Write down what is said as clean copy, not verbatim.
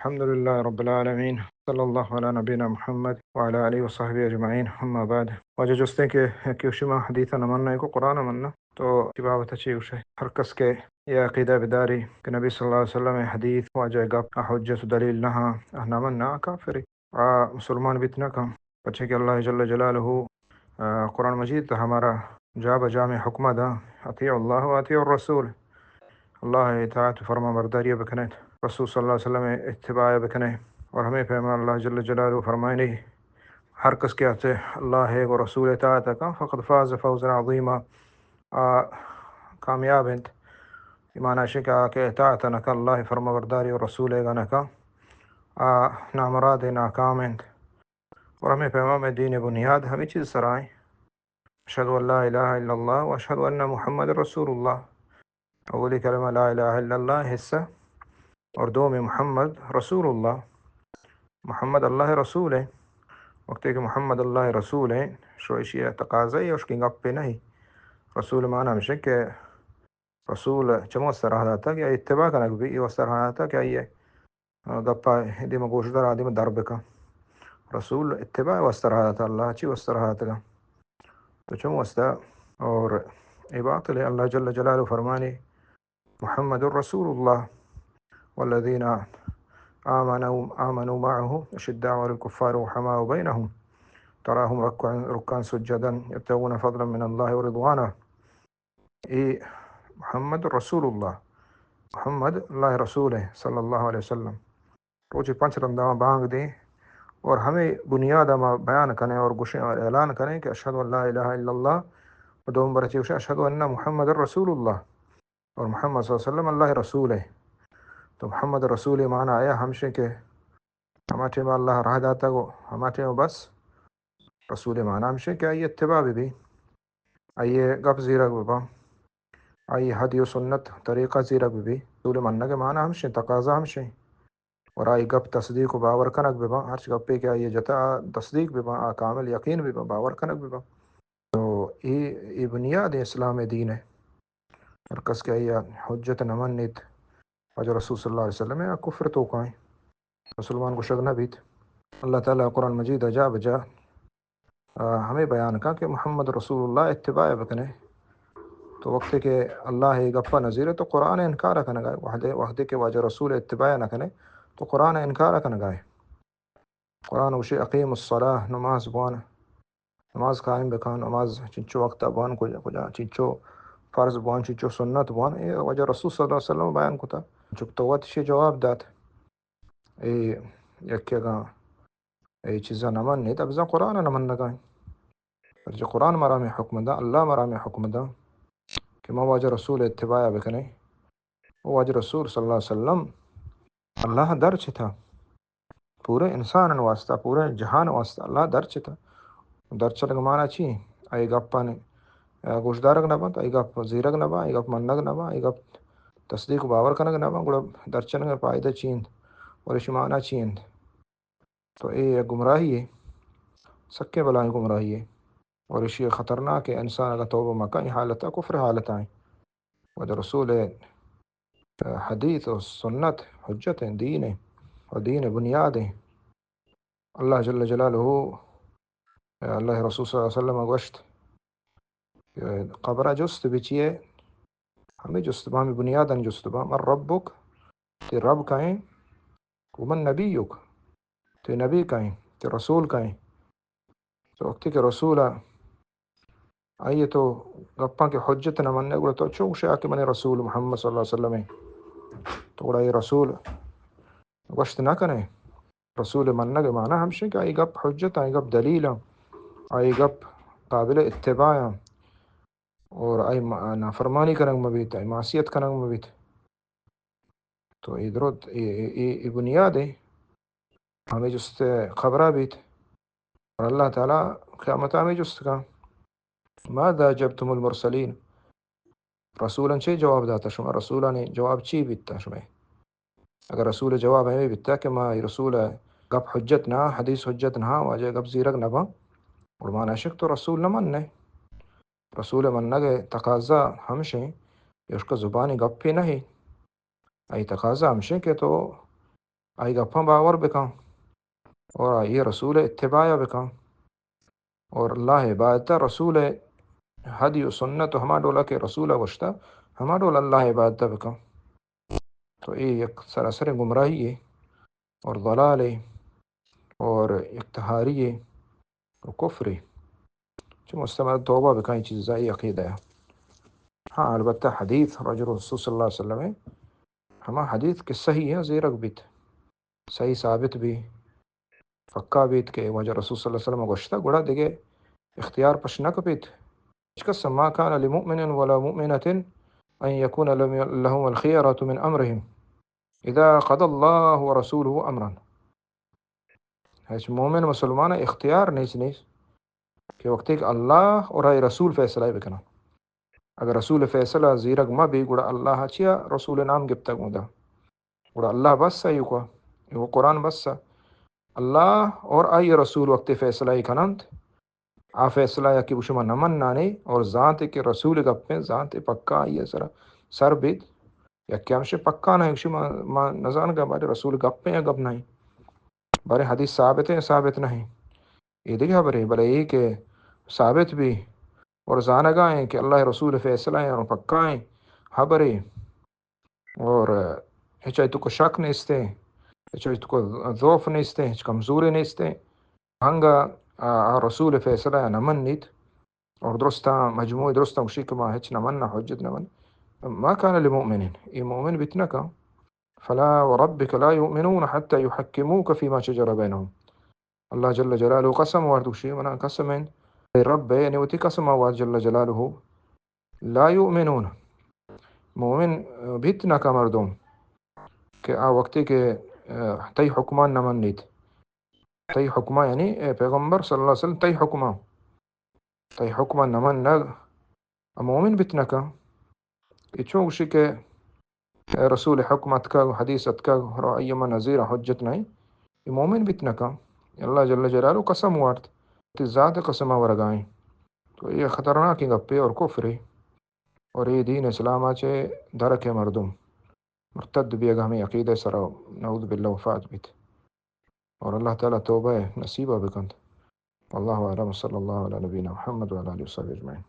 الحمد لله رب العالمين صلى الله على نبينا محمد وعلى آله وصحبه أجمعين أما بعد واجه جستن که شما حدیثا نماننا کو قرآن مننا تو تباوت چی وشه ہر کس کے یا عقیدہ بداری کہ نبی صلی اللہ علیہ وسلم حدیث واجه گپ حجت دلیل نہ نماننا کافر مسلمان بیتنا کا بچے کہ اللہ جل جلالہ قرآن مجید ہمارا جا بجا میں حکمہ دا اطیع اللہ و اطیع الرسول اللہ اطاعت فرما برداری بکنے رسول صلی اللہ علیہ وسلم اتباع بکنے اور ہمیں پیغمبر اللہ جل جلالہ فرمائے نہیں ہر کس کے آتے اللہ ہے و رسول اطاعت کا فقد فاز فوزا عظیما کامیاب ہیں ایمان عاشقہ کہ اطاعت نہ اللہ فرما برداری اور رسول گا نہ نامراد ناکام ہیں اور ہمیں پیغمبر میں دین بنیاد ہمیں چیز سرائیں اشہد ان لا الہ الا اللہ و اشہد ان محمد رسول اللہ اولی کلمہ لا الہ الا اللہ حصہ اور دو میں محمد رسول اللہ محمد اللہ رسول ہے وقت کہ محمد اللہ رسول ہے شویشی تقاضا ہے اس کی گپ پہ نہیں رسول معنی ہمشہ کہ رسول چمو سرح تھا کہ اتباع کا نقبی یہ سرح تھا کہ یہ گپا دیم گوشدر آدم درب کا رسول اتباع وسترح تھا اللہ چی وسترح تھا تو چمو وستا اور عبادت لے اللہ جل جلالہ فرمانے محمد الرسول اللہ والذین آمنوا معه أشداء على الكفار رحماء بينهم تراهم ركعا سجدا يبتغون فضلا من الله ورضوانا محمد رسول اللہ محمد اللہ رسول ہے صلی اللہ علیہ وسلم روچے پنچ رمضان بانگ دیں اور ہمیں بنیاد ما بیان کریں اور گشیں اور اعلان کریں کہ اشہد ان لا الہ الا اللہ و دوم برچے اشہد ان محمد رسول اللہ اور محمد صلی اللہ علیہ وسلم اللہ رسول ہے تو محمد رسول معنی آیا ہمشے کہ ہمارے میں اللہ راہ داتا کو ہمارے میں بس رسول معنی ہمشے کہ آئیے اتباع بھی آئیے گپ زیرہ بھی آئیے حدی و سنت طریقہ زیرہ بھی رسول معنی کے معنی ہمشے تقاضا ہمشے اور آئی گپ تصدیق و باور کنک بھی ہر گپے کہ آئیے جتا تصدیق بھی کامل یقین بھی باور کنک بھی تو یہ بنیاد اسلام دین ہے اور کس کے آئیے حجت نمنیت وجہ رسول صلی اللہ علیہ وسلم ہے کفر تو کائیں مسلمان کو شک نہ بیت اللہ تعالیٰ قرآن مجید جا بجا ہمیں بیان کا کہ محمد رسول اللہ اتباع بکنے تو وقت کہ اللہ گپا نظیر ہے تو قرآن انکار کا نگائے وحدے کے واجہ رسول اتباع نہ کنے تو قرآن انکار کا نگائے قرآن وشی اقیم الصلاح نماز بوان نماز قائم بکان نماز چنچو وقت بوان کو جا چنچو فرض بوان چنچو سنت بوان یہ وجہ رسول صلی اللہ علیہ وسلم بیان کو تھا چکتوت شی جواب دات یکے گا ای چیزا نمان نہیں تب زا قرآن نمان نگائیں جو قرآن مرا میں حکم دا اللہ مرا میں حکم دا کہ ما واجہ رسول اتباع بکنے وہ واجہ رسول صلی اللہ علیہ وسلم اللہ درچ تھا پورے انسان واسطہ پورے جہان واسطہ اللہ درچ تھا درچ لگ مانا چی آئی گپا نے گوشدارک نبا آئی گپ زیرک نبا آئی گپ منگ نبا آئی گپ تصدیق باور کنگ نبا گوڑا درچن پائدہ چیند اور اس معنی چیند تو یہ گمراہی ہے سکے بلائیں گمراہی ہے اور اسی خطرناک ہے انسان اگر توبہ مکہ حالت ہے کفر حالت آئیں وجہ رسول حدیث و سنت حجت ہیں دین ہے اور دین بنیاد ہیں اللہ جل جلالہ اللہ رسول صلی اللہ علیہ وسلم گوشت قبرہ جست بچیے ہمیں جست ہمیں بنیاداً جست من ربک تے رب کہیں ومن نبیک تے نبی کہیں تے رسول کہیں تو وقتی کہ رسول آئیے تو گپاں کے حجت نہ مننے گوڑا تو چونک شاہ کہ من رسول محمد صلی اللہ علیہ وسلم ہے تو گوڑا یہ رسول گوشت نہ کریں رسول مننے کے معنی ہمشہ کہ آئی گپ حجت آئی گپ دلیل آئی گپ قابل اتباع اور آئی نافرمانی کرنگ مبیت آئی معصیت کرنگ مبیت تو یہ درود یہ بنیاد ہے ہمیں جست خبرہ بیت اور اللہ تعالیٰ قیامت ہمیں جست کا ماذا جبتم المرسلین رسولاً چی جواب داتا شما رسولہ نے جواب چی بیتا شما اگر رسول جواب ہمیں بیتا کہ ما رسول گپ حجت نہ حدیث حجت نہ واجہ گپ زیرک نہ با اور مانا شک تو رسول نہ مننے رسول مننے کے تقاضا ہمشیں یہ اس کا زبانی گپ پہ نہیں ای تقاضا ہمشیں کہ تو آئی گپاں باور بکاں اور آئی رسول اتباع بکاں اور اللہ عبادت رسول حدی و سنت ہما ڈولا کے رسول وشتا ہما ڈول اللہ عبادت بکاں، تو یہ ایک سراسر گمراہی ہے اور ضلال ہے اور اقتحاری ہے اور کفر ہے، جو مستمر توبہ بکائیں چیزیں یہ عقیدہ ہے۔ ہاں البتہ حدیث رجل رسول صلی اللہ علیہ وسلم ہے ہما حدیث کے صحیح ہے زیرک بیت صحیح ثابت بھی فقہ بیت کے وجہ رسول صلی اللہ علیہ وسلم گوشتا گوڑا دیگے اختیار پشنک بیت قسم ما كان لمؤمن ولا مؤمنة أن يكون لهم الخيرة من أمرهم إذا قضى الله ورسوله أمرا، ہے مومن مسلمان اختیار نیس کہ وقت کہ اللہ اور اے رسول فیصلہ بکنا، اگر رسول فیصلہ زیرک ما بھی گوڑا اللہ چیا رسول نام گپتا گودا گوڑا اللہ بس ہے وہ قرآن بس ہے اللہ اور آئی رسول وقت فیصلہ کنند آ فیصلہ یا کہ شما نمن نانے اور ذات کے رسول گپیں ذات پکا آئیے سر بیت یا کیا مشے پکا نہیں شما نزان گا بارے رسول گپیں یا گپ نہیں بارے حدیث ثابت ہے ثابت نہیں یہ دیکھا برے بلے یہ کہ ثابت بھی اور زانگائیں کہ اللہ رسول فیصلہ ہیں اور پکائیں حبرے اور چاہے تو کو شک نہیں استے چاہے تو کو ضعف نہیں استے کمزوری نہیں استے ہنگا رسول فیصلہ نمن نیت اور درستہ مجموع درستہ مشیک ما ہچ نمن نہ حجت نمن ما كان لمؤمن یہ مومن بتنا کا فلا وربك لا يؤمنون حتى يحكموك فيما شجر بينهم اللہ جل جلالہ قسم واردوشی منا قسمين رب يعني وتی قسم وارد جل جلالہ لا يؤمنون مومن بتنا کا مردم کہ وقتی کے تی حکمان نمن نیت تی حکمہ یعنی پیغمبر صلی اللہ علیہ وسلم تی حکمہ نمن نگ مومن بتنا کا چون گوشی کہ رسول حکمت کا حدیثت کا ایما نظیر حجت نہیں یہ مومن بتنا کا اللہ جل جلالہ قسم وارد تی ذات قسم ورگائیں تو یہ خطرناک گپے اور کفر ہے اور یہ دین اسلام آچے درک مردم مرتد بھی اگہ ہمیں عقیدہ سرا نعوذ باللہ وفات بیت اور اللہ تعالیٰ توبہ نصیبہ بکند واللہ اعلم صلی اللہ علیہ نبینا محمد وعلی آلہ وصحبہ اجمعین۔